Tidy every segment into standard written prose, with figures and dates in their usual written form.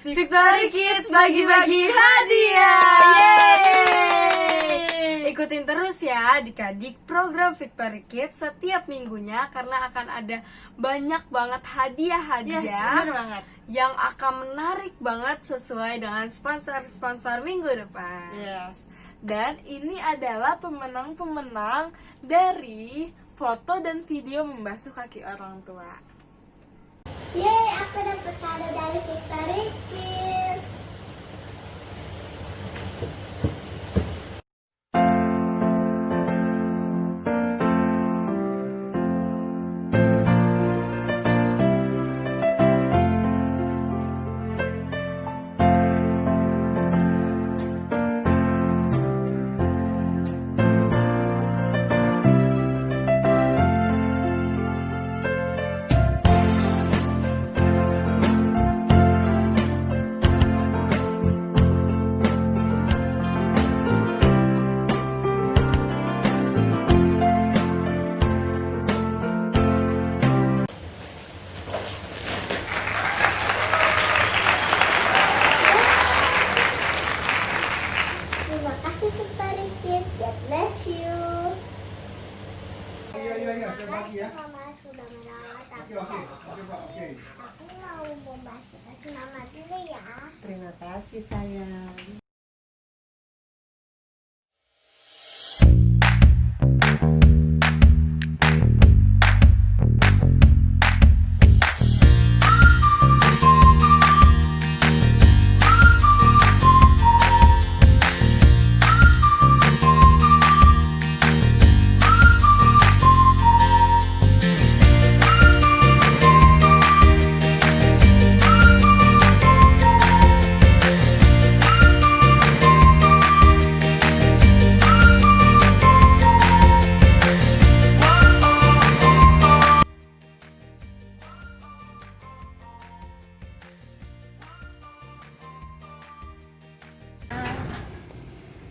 Victory Kids bagi-bagi hadiah. Yeay! Ikutin terus ya adik-adik program Victory Kids setiap minggunya karena akan ada banyak banget hadiah-hadiah bener banget. yang akan menarik banget sesuai dengan sponsor-sponsor minggu depan. Yes. Dan ini adalah pemenang-pemenang dari foto dan video membasuh kaki orang tua. Yeay, aku dapat kado dari Victory Kids. Terima kasih Victory Kids, God bless you. Iya, saya bagi ya. Mama sudah merawat aku. Oke, Pak, oke. Aku mau membasuh kaki mama dulu ya. Terima kasih sayang.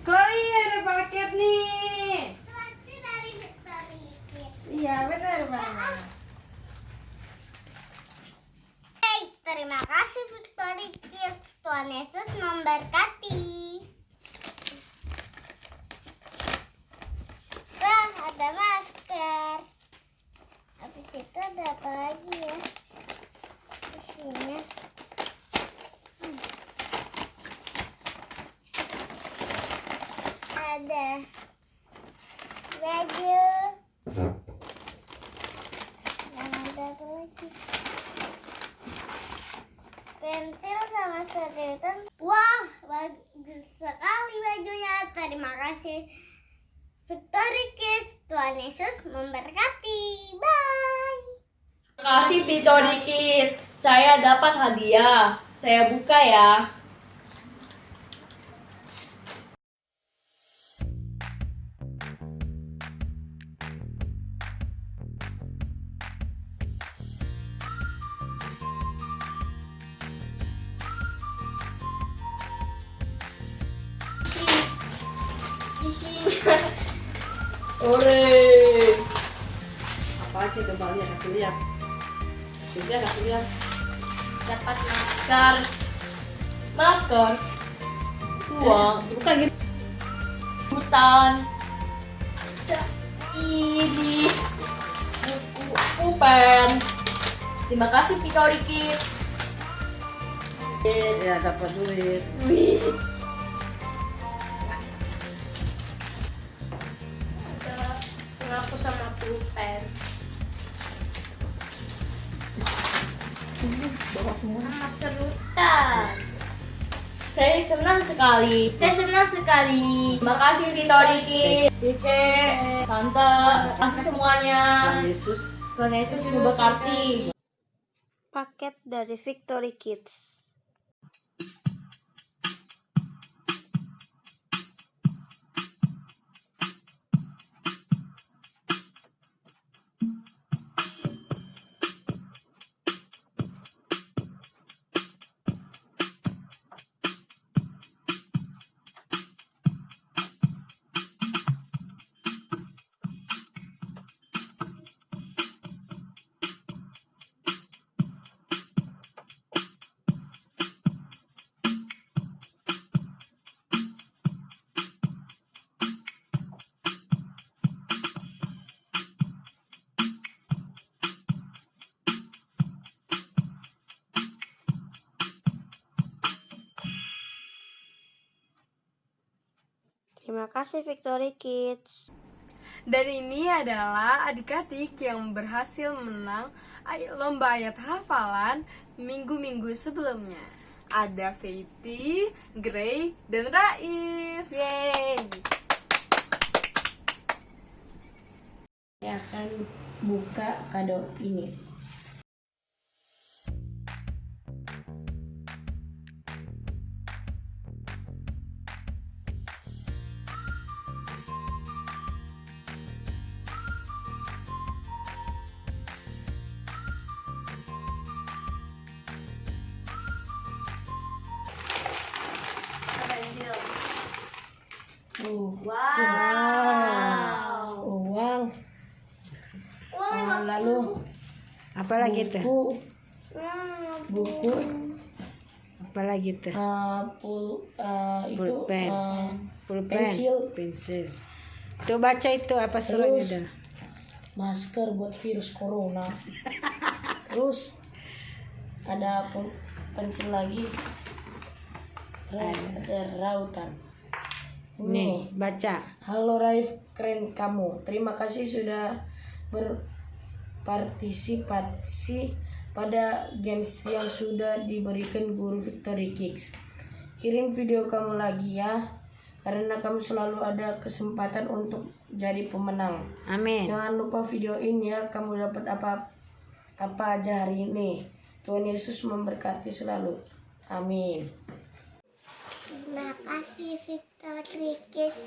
Koi ada paket nih. Terima dari Victory Kids. Iya benar banget. Hey, terima kasih Victory Kids. Tuhan Yesus memberkati. Wah, ada masker. Habis itu ada apa lagi ya? Isinya. Ada baju. Yang ada apa lagi? Pensil sama sedotan. Wah, bagus sekali bajunya. Terima kasih Victory Kids. Tuhan Yesus memberkati. Bye. Terima kasih Victory Kids. Saya dapat hadiah. Saya buka ya. Isinya. Ore. Apa sih coba lihat, kasih lihat. Kasih lihat. Dapat masker. Masker. Uang. Bukan gitu. Hutan. Ini. Buku pulpen. Terima kasih Victory Kids. Ya dapat duit. Wih. Ada penghapus sama pulpen. Bawa semua. Sama serutan. Saya senang sekali. Terima kasih Victory Kids, Cice, Tante, terima kasih semuanya. Yesus. Tuhan Yesus memberkati. Paket dari Victory Kids. Terima kasih Victory Kids. Dan ini adalah adik-adik yang berhasil menang lomba ayat hafalan minggu-minggu sebelumnya. Ada Feiti, Gray, dan Raif. Yeay! Saya akan buka kado ini. Uang. Lalu Apa lagi tuh? buku Apa lagi tuh? Pulpen. Pulpen. pensil, Tuh baca itu apa suratnya Terus. dah? masker buat virus corona. Terus ada pensil lagi, ada rautan. Nih, baca. Halo Raif, keren kamu. Terima kasih sudah berpartisipasi pada games yang sudah diberikan guru Victory Kids. Kirim video kamu lagi ya, karena kamu selalu ada kesempatan untuk jadi pemenang. Amin. Jangan lupa videoin ya, kamu dapat apa aja hari ini. Tuhan Yesus memberkati selalu. Amin. Terima kasih Victory Kids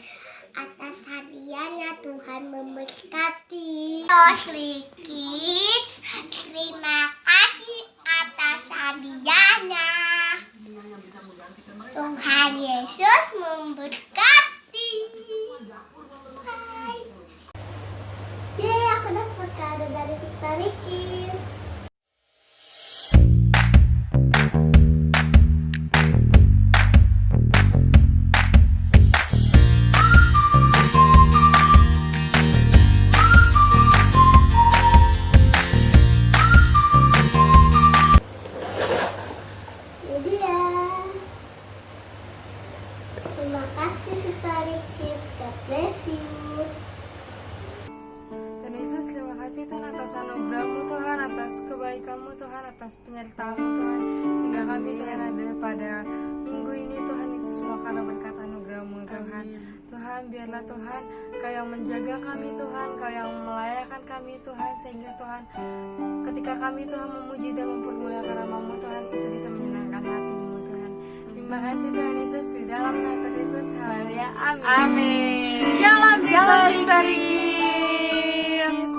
atas hadiahnya, Tuhan memberkati. Victory Kids, terima kasih atas hadiahnya. Tuhan Yesus memberkati. Bye. Yeay, aku dapat kado dari Victory Kids. Ini dia. Terima kasih Victory Kids. God bless you. Tuhan Yesus, terima kasih Tuhan atas anugerah-Mu Tuhan, atas kebaikan-Mu Tuhan, atas penyertaan-Mu Tuhan, hingga kami Tuhan ada pada minggu ini Tuhan, itu semua karena berkat anugerah-Mu Tuhan. Tuhan, biarlah Tuhan Kau yang menjaga kami Tuhan, Kau yang melayakan kami Tuhan, sehingga Tuhan ketika kami Tuhan memuji dan mempermuliakan nama-Mu Tuhan, itu bisa menyenangkan hati-Mu Tuhan. Terima kasih Tuhan Yesus, di dalam nama Tuhan Yesus, haleluya, amin. Amin. Shalom Shalom Victory Kids.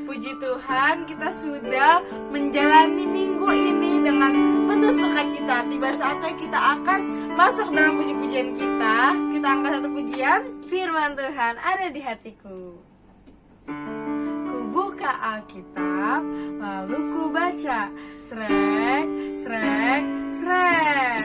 Puji Tuhan, kita sudah menjalani minggu ini dengan penuh sukacita. Tiba saatnya kita akan masuk dalam puji-pujian kita. Kita angkat satu pujian. Firman Tuhan ada di hatiku. Ku buka Alkitab, lalu ku baca. Srek, srek, srek.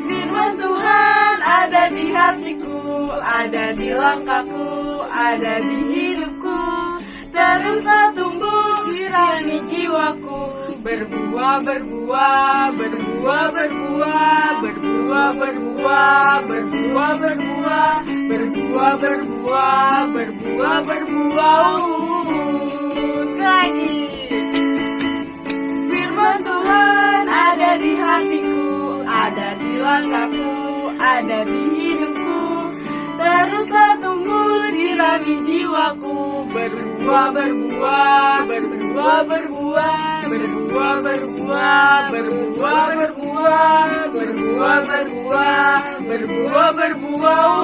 Firman Tuhan ada di hatiku, ada di langkahku, ada di hidupku. Teruslah tumbuh sirami jiwaku, berbuah, berbuah, berbuah, berbuah, berbuah, berbuah, berbuah, berbuah, berbuah, berbuah, berbuah, berbuah. Sekali lagi. Firman Tuhan ada di hatiku, ada di langkahku, ada di hidupku. Teruslah tumbuh sirami jiwaku, berbuah, berbuah, berbuah, berbuah, berbuah, berbuah, berbuah, berbuah, berbuah, berbuah, berbuah, berbuah.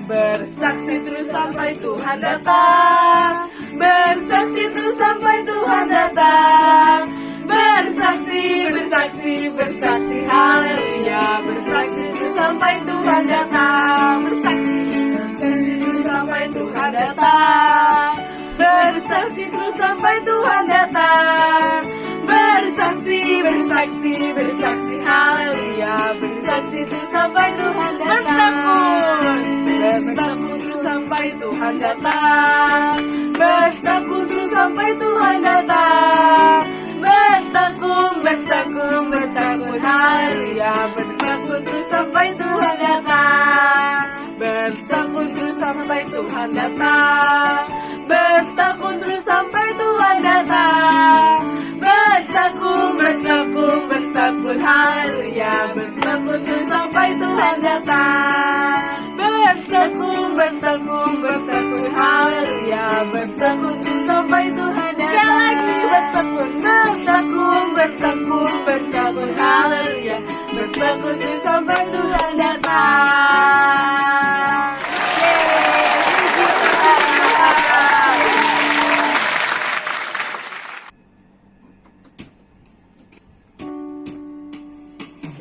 Bersaksi terus sampai Tuhan datang, bersaksi terus sampai Tuhan datang. Bersaksi, bersaksi, bersaksi, haleluya. Bersaksi terus sampai Tuhan datang. Bersaksi, bersaksi terus sampai Tuhan datang. Bersaksi terus sampai Tuhan datang. Bersaksi, bersaksi, bersaksi, haleluya. Bersaksi terus sampai Tuhan datang. Bertakun terus sampai sampai Tuhan datang. Bertekun terus sampai Tuhan datang. Bertekun, bertekun, bertekun, haleluya. Bertekun terus sampai Tuhan datang. Bertekun terus sampai Tuhan datang. Bertekun terus sampai Tuhan datang. Bertekun, bertekun, bertekun, haleluya. Bertekun terus sampai Tuhan datang. Bertekun, bertekun, bertekun, haleluya. Bertekun terus sampai Tuhan datang. Sekali lagi bertekun, bertekun, bertekun, bertekun, haleluya. Bertekun terus sampai Tuhan datang.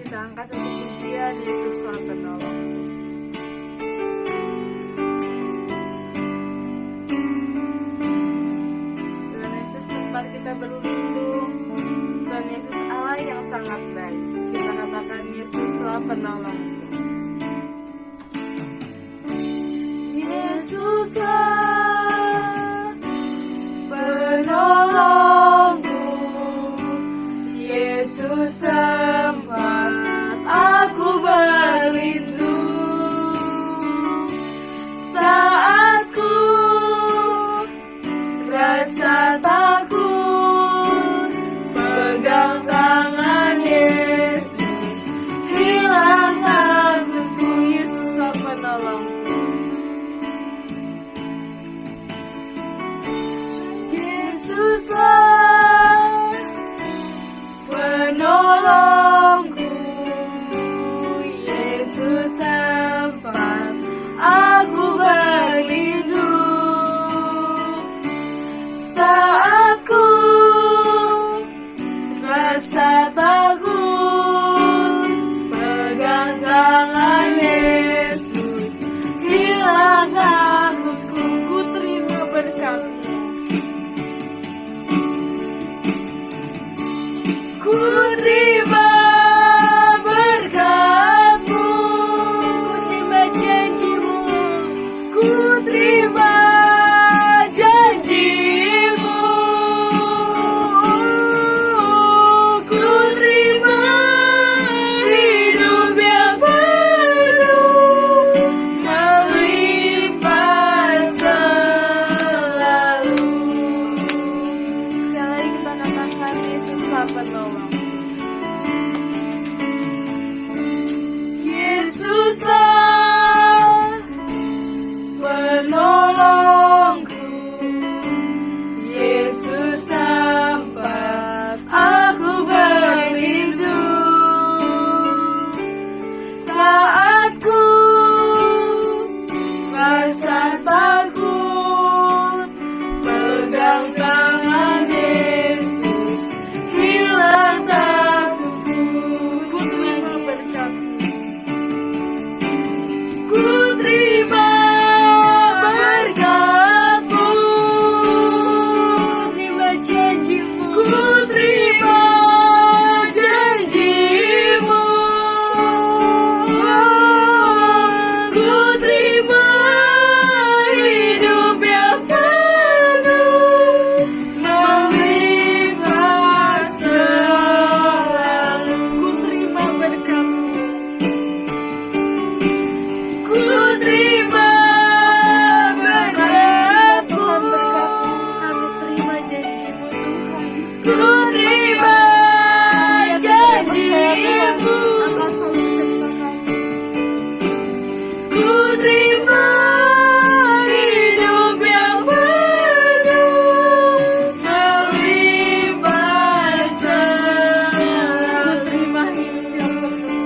Kita angkat satu pujian, Yesuslah penolong. Tuhan Yesus tempat kita berlindung. Tuhan Yesus Allah yang sangat baik. Kita katakan Yesuslah penolong. Yesuslah penolongku. Yesus tempat aku berlindung. Saat ku rasa takut, pegang tangan Yesus, hilang takutku. Yesuslah penolongku. Yesuslah penolongku. Yesus tempat aku berlindung. Saat ku rasa takut, pegang tangan Yesus, hilang takutku. Ku terima berkat-Mu. Ku terima berkat-Mu, ku terima janji-Mu, ku terima janji-Mu, ku terima hidup yang penuh, melimpah selalu. Sekali lagi kita katakan Yesuslah penolong. Yesuslah penolongku. Yesus tempat aku berlindung. Saat ku rasa takut, pegang tangan Yesus, hilang takutku. Ku terima berkat-Mu. Ku terima berkat-Mu, terima janji-Mu, ku terima janji-Mu, ku terima hidup yang penuh, melimpah selalu. Ku terima berkat-Mu. Ku terima berkat-Mu, kami terima janji-Mu Tuhan. Ku terima janji-Mu, ku terima hidup yang penuh, melimpah selalu. Terima hidup yang penuh.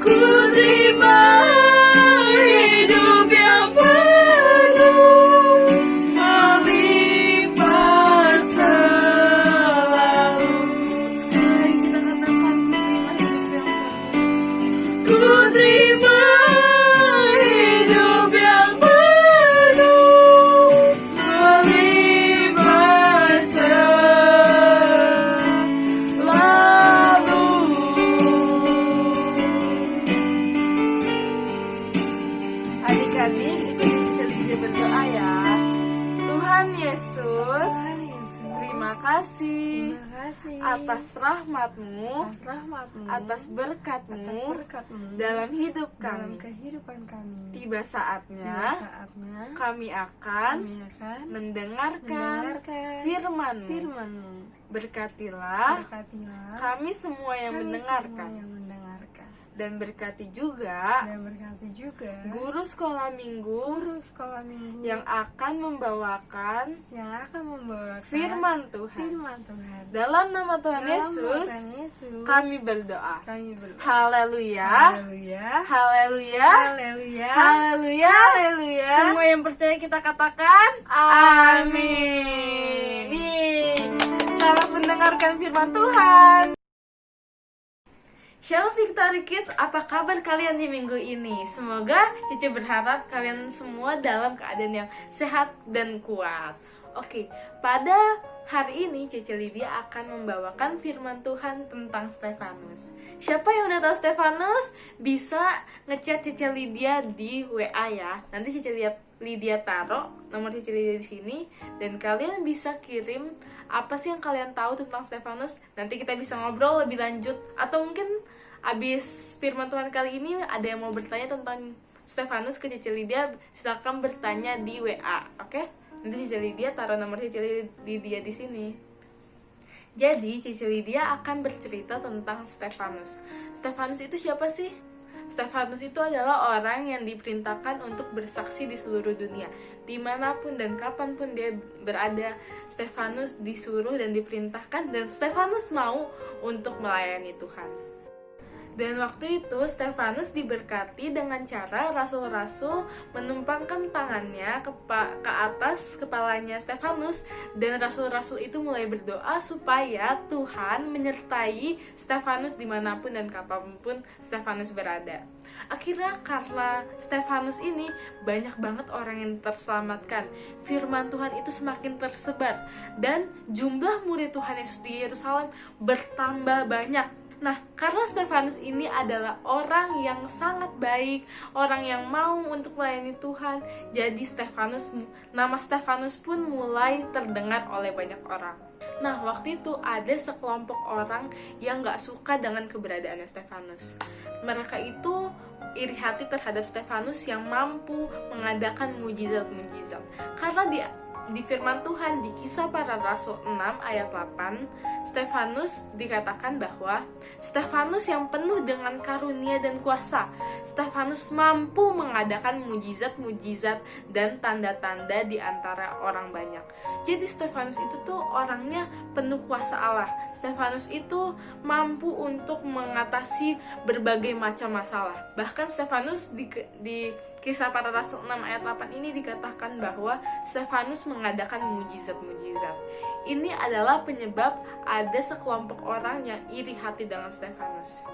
Ku terima hidup yang penuh, melimpah selalu. Sekali kita katakan ku terima hidup yang penuh, melimpah selalu. kasih atas rahmat-Mu, atas berkat-Mu dalam hidup dalam kami. kehidupan kami. Tiba saatnya kami akan mendengarkan firman-Mu. Berkatilah kami semua yang mendengarkan. Dan berkati juga guru sekolah minggu yang akan membawakan firman Tuhan. Dalam nama Tuhan Yesus kami berdoa. Haleluya. Haleluya. Haleluya. Semua yang percaya kita katakan amin. Selamat mendengarkan firman Tuhan. Shalom Victory Kids, apa kabar kalian di minggu ini? Semoga Cici berharap kalian semua dalam keadaan yang sehat dan kuat. Oke, pada hari ini Cici Lydia akan membawakan firman Tuhan tentang Stefanus. Siapa yang udah tahu Stefanus? Bisa ngechat Cici Lydia di WA ya. Nanti Cici Lydia taruh nomor Cici Lydia di sini dan kalian bisa kirim apa sih yang kalian tahu tentang Stefanus. Nanti kita bisa ngobrol lebih lanjut, atau mungkin abis firman Tuhan kali ini ada yang mau bertanya tentang Stefanus ke Cici Lydia, silakan bertanya di WA, oke? Nanti Cici Lydia taruh nomor Cici Lydia di sini. Jadi Cici Lydia akan bercerita tentang Stefanus. Stefanus itu siapa sih? Stefanus itu adalah orang yang diperintahkan untuk bersaksi di seluruh dunia. Dimanapun dan kapanpun dia berada, Stefanus disuruh dan diperintahkan, dan Stefanus mau untuk melayani Tuhan. Dan waktu itu Stefanus diberkati dengan cara rasul-rasul menumpangkan tangannya ke atas kepalanya Stefanus, dan rasul-rasul itu mulai berdoa supaya Tuhan menyertai Stefanus dimanapun dan kapanpun Stefanus berada. Akhirnya karena Stefanus ini banyak banget orang yang terselamatkan, firman Tuhan itu semakin tersebar, dan jumlah murid Tuhan Yesus di Yerusalem bertambah banyak. Nah, karena Stefanus ini adalah orang yang sangat baik, orang yang mau untuk melayani Tuhan, jadi nama Stefanus pun mulai terdengar oleh banyak orang. Nah, waktu itu ada sekelompok orang yang gak suka dengan keberadaannya Stefanus. Mereka itu iri hati terhadap Stefanus yang mampu mengadakan mujizat-mujizat. Karena di firman Tuhan di Kisah Para Rasul 6 ayat 8, Stefanus dikatakan bahwa Stefanus yang penuh dengan karunia dan kuasa. Stefanus mampu mengadakan mujizat-mujizat dan tanda-tanda di antara orang banyak. Jadi Stefanus itu tuh orangnya penuh kuasa Allah. Stefanus itu mampu untuk mengatasi berbagai macam masalah. Bahkan Stefanus di Kisah Para Rasul 6 ayat 8 ini dikatakan bahwa Stefanus mengadakan mujizat-mujizat. Ini adalah penyebab ada sekelompok orang yang iri hati dengan Stefanus.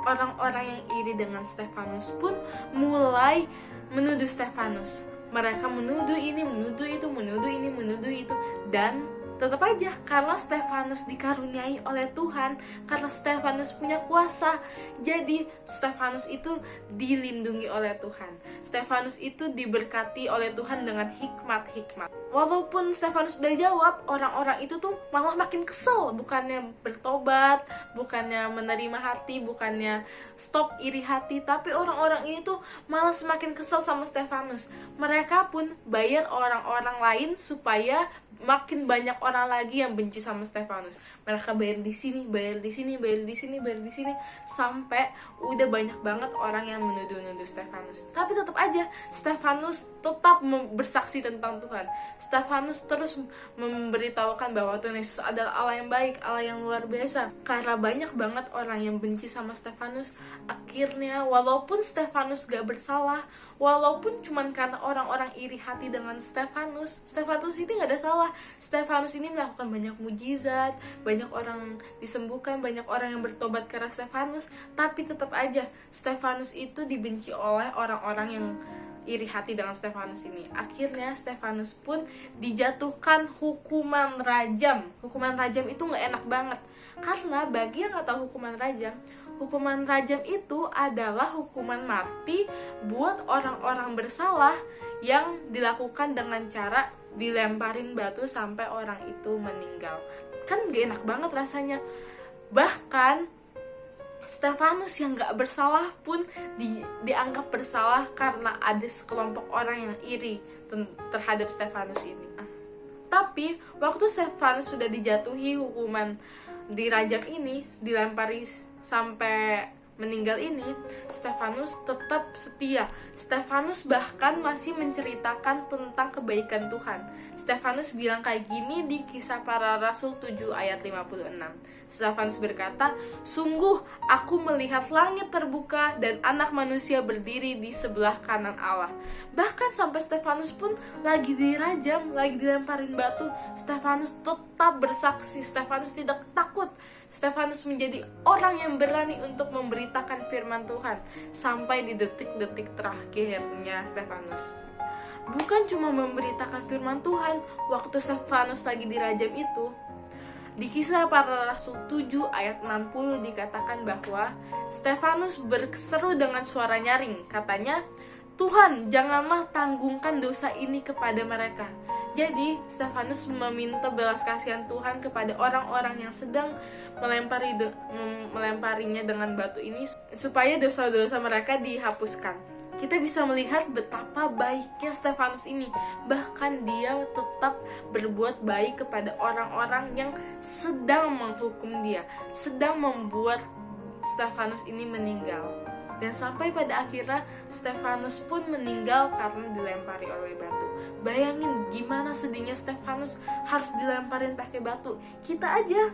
Orang-orang yang iri dengan Stefanus pun mulai menuduh Stefanus. Mereka menuduh ini, menuduh itu, menuduh ini, menuduh itu, dan tetap aja karena Stefanus dikaruniai oleh Tuhan, karena Stefanus punya kuasa, jadi Stefanus itu dilindungi oleh Tuhan. Stefanus itu diberkati oleh Tuhan dengan hikmat-hikmat. Walaupun Stefanus udah jawab, orang-orang itu tuh malah makin kesel, bukannya bertobat, bukannya menerima hati, bukannya stop iri hati, tapi orang-orang ini tuh malah semakin kesel sama Stefanus. Mereka pun bayar orang-orang lain supaya makin banyak orang lagi yang benci sama Stefanus. Mereka bayar di sini, bayar di sini, bayar di sini, bayar di sini, sampai udah banyak banget orang yang menuduh-nuduh Stefanus. Tapi tetap aja Stefanus tetap bersaksi tentang Tuhan. Stefanus terus memberitahukan bahwa Tuhan Yesus adalah Allah yang baik, Allah yang luar biasa. Karena banyak banget orang yang benci sama Stefanus, akhirnya walaupun Stefanus gak bersalah, walaupun cuman karena orang-orang iri hati dengan Stefanus ini gak ada salah. Stefanus ini melakukan banyak mujizat, banyak orang disembuhkan, banyak orang yang bertobat karena Stefanus, tapi tetap aja Stefanus itu dibenci oleh orang-orang yang iri hati dengan Stefanus ini. Akhirnya Stefanus pun dijatuhkan hukuman rajam. Hukuman rajam itu gak enak banget, karena bagi yang gak tahu hukuman rajam hukuman rajam itu adalah hukuman mati buat orang-orang bersalah yang dilakukan dengan cara dilemparin batu sampai orang itu meninggal. Kan gak enak banget rasanya. Bahkan Stefanus yang gak bersalah pun dianggap bersalah karena ada sekelompok orang yang iri terhadap Stefanus ini. Tapi waktu Stefanus sudah dijatuhi hukuman dirajam ini, dilempari sampai meninggal ini, Stefanus tetap setia. Stefanus bahkan masih menceritakan tentang kebaikan Tuhan. Stefanus bilang kayak gini di Kisah Para Rasul 7 ayat 56. Stefanus berkata, "Sungguh aku melihat langit terbuka dan anak manusia berdiri di sebelah kanan Allah." Bahkan sampai Stefanus pun lagi dirajam, lagi dilemparin batu, Stefanus tetap bersaksi. Stefanus tidak takut. Stefanus menjadi orang yang berani untuk memberitakan firman Tuhan sampai di detik-detik terakhirnya Stefanus. Bukan cuma memberitakan firman Tuhan, waktu Stefanus lagi dirajam itu, di Kisah Para Rasul 7 ayat 60 dikatakan bahwa Stefanus berseru dengan suara nyaring. Katanya, "Tuhan, janganlah tanggungkan dosa ini kepada mereka." Jadi, Stefanus meminta belas kasihan Tuhan kepada orang-orang yang sedang melemparinya dengan batu ini supaya dosa-dosa mereka dihapuskan. Kita bisa melihat betapa baiknya Stefanus ini. Bahkan dia tetap berbuat baik kepada orang-orang yang sedang menghukum dia, sedang membuat Stefanus ini meninggal. Dan sampai pada akhirnya Stefanus pun meninggal karena dilempari oleh batu. Bayangin gimana sedihnya Stefanus harus dilemparin pakai batu. Kita aja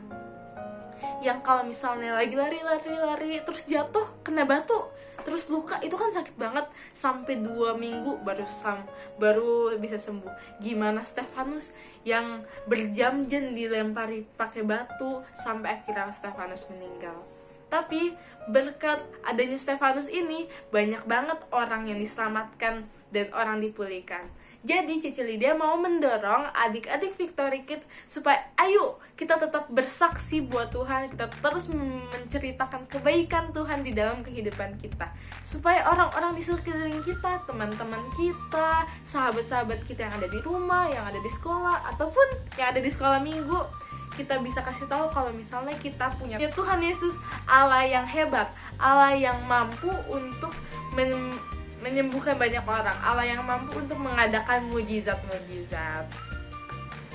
yang kalau misalnya lagi lari terus jatuh kena batu terus luka, itu kan sakit banget, sampai 2 minggu baru bisa sembuh. Gimana Stefanus yang berjam-jam dilempari pakai batu sampai akhirnya Stefanus meninggal. Tapi berkat adanya Stefanus ini, banyak banget orang yang diselamatkan dan orang dipulihkan. Jadi Cici Lydia mau mendorong adik-adik Victory Kids supaya ayo kita tetap bersaksi buat Tuhan, kita terus menceritakan kebaikan Tuhan di dalam kehidupan kita, supaya orang-orang di sekeliling kita, teman-teman kita, sahabat-sahabat kita yang ada di rumah, yang ada di sekolah, ataupun yang ada di sekolah minggu, kita bisa kasih tahu kalau misalnya kita punya Tuhan Yesus, Allah yang hebat, Allah yang mampu untuk menyembuhkan banyak orang, Allah yang mampu untuk mengadakan mujizat-mujizat.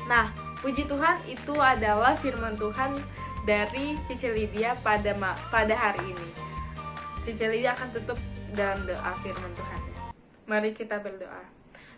Nah, puji Tuhan, itu adalah firman Tuhan dari Cici Lydia pada hari ini. Cici Lydia akan tutup dalam doa firman Tuhan. Mari kita berdoa.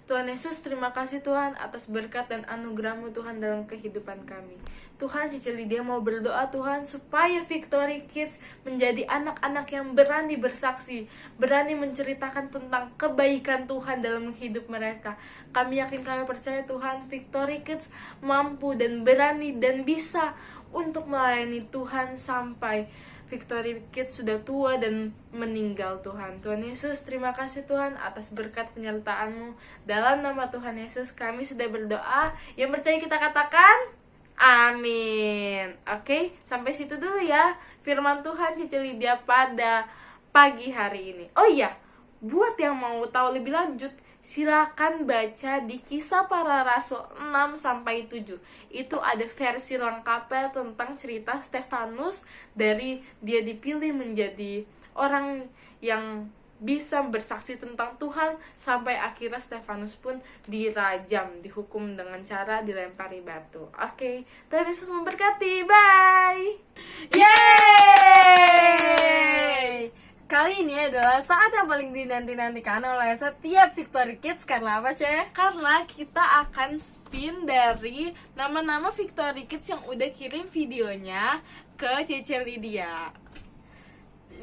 Tuhan Yesus, terima kasih Tuhan atas berkat dan anugerah-Mu Tuhan dalam kehidupan kami. Tuhan, Cici Lydia mau berdoa Tuhan supaya Victory Kids menjadi anak-anak yang berani bersaksi, berani menceritakan tentang kebaikan Tuhan dalam hidup mereka. Kami yakin, kami percaya Tuhan, Victory Kids mampu dan berani dan bisa untuk melayani Tuhan sampai Victory Kids sudah tua dan meninggal Tuhan. Tuhan Yesus, terima kasih Tuhan atas berkat penyertaan-Mu. Dalam nama Tuhan Yesus kami sudah berdoa. Yang percaya kita katakan amin. Oke, sampai situ dulu ya firman Tuhan Cici Lydia pada pagi hari ini. Oh iya, buat yang mau tahu lebih lanjut, silakan baca di Kisah Para Rasul 6-7. Itu ada versi lengkapnya tentang cerita Stefanus dari dia dipilih menjadi orang yang bisa bersaksi tentang Tuhan sampai akhirnya Stefanus pun dirajam, dihukum dengan cara dilempari batu. Oke, Tuhan Yesus memberkati. Bye. Yeay! Kali ini adalah saat yang paling dinanti-nantikan oleh setiap Victory Kids. Karena apa, Ceh? Karena kita akan spin dari nama-nama Victory Kids yang udah kirim videonya ke Cici Lydia.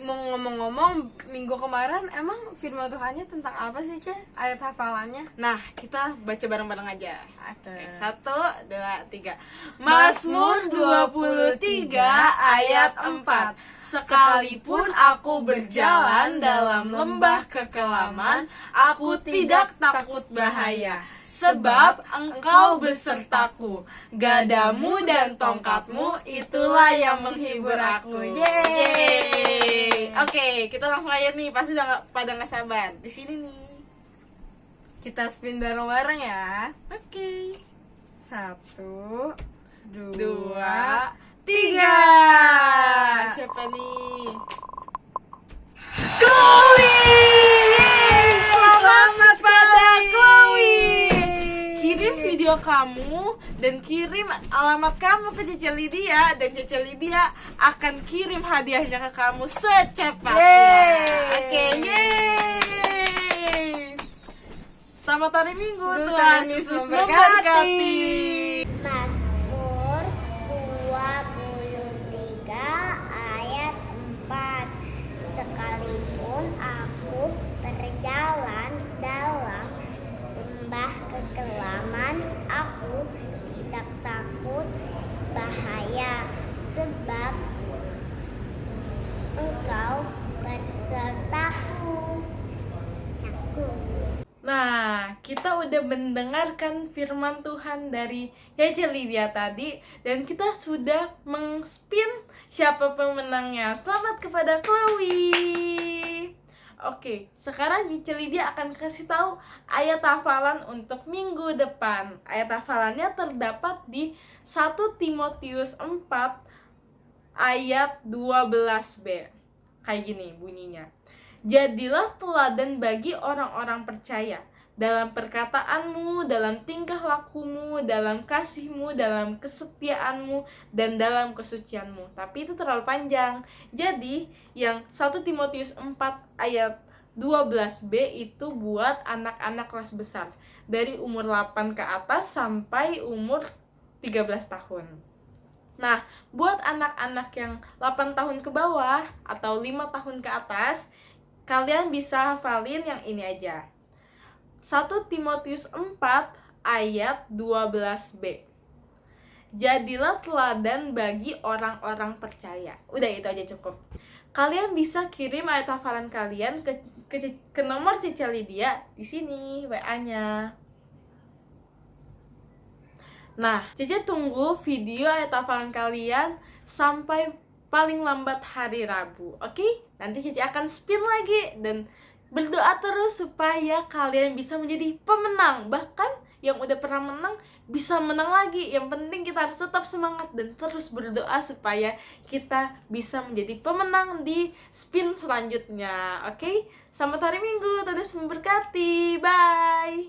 Mau ngomong-ngomong, minggu kemarin emang firman Tuhannya tentang apa sih, Ceh? Ayat hafalannya? Nah, kita baca bareng-bareng aja. Oke, 1, 2, 3. Mazmur 23 ayat 4. Sekalipun aku berjalan dalam lembah kekelaman, aku tidak takut bahaya, sebab Engkau besertaku. Gadamu dan tongkatmu itulah yang menghibur aku. Yeay! Oke, kita langsung aja nih. Pasti udah pada nggak sabar. Di sini nih. Kita spin bareng-bareng ya. Oke. 1, 2, 3. Siapa nih? Chloe! Selamat pada Chloe! Kirim video kamu dan kirim alamat kamu ke Cece Lydia, dan Cece Lydia akan kirim hadiahnya ke kamu secepatnya. Oke, yeay! Selamat hari Minggu, Tuhan Yesus memberkati. Mazmur 23 ayat 4. Sekalipun aku berjalan dalam lembah kekelaman, aku tidak takut bahaya, sebab Engkau bersertaku. Nah, kita udah mendengarkan firman Tuhan dari Cece Lydia tadi, dan kita sudah meng-spin siapa pemenangnya. Selamat kepada Chloe. Oke, sekarang Cece Lydia akan kasih tahu ayat hafalan untuk minggu depan. Ayat hafalannya terdapat di 1 Timotius 4 ayat 12b. Kayak gini bunyinya. Jadilah teladan bagi orang-orang percaya dalam perkataanmu, dalam tingkah lakumu, dalam kasihmu, dalam kesetiaanmu, dan dalam kesucianmu. Tapi itu terlalu panjang. Jadi, yang 1 Timotius 4 ayat 12b itu buat anak-anak kelas besar. Dari umur 8 ke atas sampai umur 13 tahun. Nah, buat anak-anak yang 8 tahun ke bawah atau 5 tahun ke atas, kalian bisa hafalin yang ini aja. 1 Timotius 4 ayat 12b. Jadilah teladan bagi orang-orang percaya. Udah, itu aja cukup. Kalian bisa kirim ayat hafalan kalian ke nomor Cece Lydia di sini WA-nya. Nah, Cece tunggu video ayat hafalan kalian sampai paling lambat hari Rabu. Oke? Nanti Cece akan spin lagi dan berdoa terus supaya kalian bisa menjadi pemenang. Bahkan yang udah pernah menang bisa menang lagi. Yang penting kita harus tetap semangat dan terus berdoa supaya kita bisa menjadi pemenang di spin selanjutnya. Oke? Selamat hari Minggu, Tuhan Yesus memberkati. Bye.